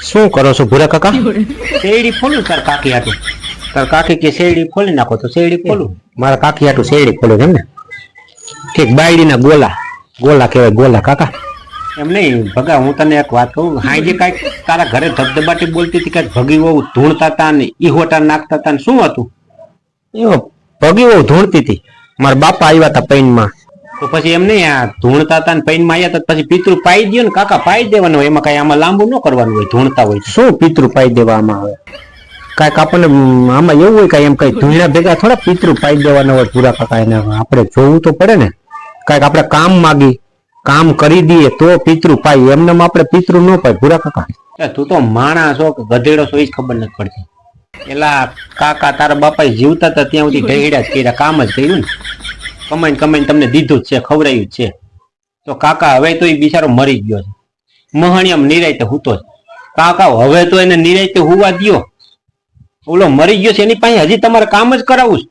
શું કરો છો ભૂરા કાકા? શેરડી ફોલું તાર કાકી હાટું. તાર કાકી કે શેરડી ફોલી નાખો તો શેરડી ફોલું. મારા કાકી હાટું શેરડી ખોલે છે એમ ને? ઠીક, બાયડીના ગોલા ગોલા કહેવાય, ગોલા કાકા. એમ નહીં ભગા, હું તને એક વાત કહું. હાઈ કાંઈક તારા ઘરે ધબધબાટી બોલતી હતી, કાંઈક ભગી વહુ ધૂણતા હતા ને ઈહોટા નાખતા હતા ને શું હતું? એવો ભગી બહુ ધૂણતી હતી. મારા બાપા આવ્યા હતા પૈનમાં. તો પછી એમ નહીં, આ ધૂણતા હતા ને પૈનમાં આવ્યા હતા પછી પિતૃ પાઈ દો ને કાકા, પાઈ દેવાનું હોય. એમાં કઈ આમાં લાંબુ ન કરવાનું હોય ધૂણતા હોય. શું પિતૃ પાઈ દેવામાં આવે? કાંઈક આપણને આમાં એવું હોય કાંઈ એમ કઈ ધૂણા ભેગા થોડા પિતૃ પાઈ દેવાના હોય ભૂરા કાકા. એને આપણે જોવું તો પડે ને. કાંઈક આપણે કામ માગી કામ કરી દઈએ તો પિતૃ પાઈ, એમને આપણે પિતૃ ન પાય ભૂરા કાકા. તું તો માણસ છો કે ગધેડો છો એ જ ખબર નથી પડતી. એલા કાકા તારા બાપા જીવતા હતા ત્યાં સુધી ઢહેડા જ કર્યા, કામ જ કર્યું ને. કમાઈને કમાઈને તમને દીધું જ છે, ખવડાયું જ છે. તો કાકા હવે તો એ બિચારો મરી ગયો છે. મહણિયામ નિરાયતે હૂતો જ. કાકા હવે તો એને નિરાયતે હુવા દ્યો. ઓલો મરી ગયો છે એની પાસે હજી તમારે કામ જ કરાવવું છે.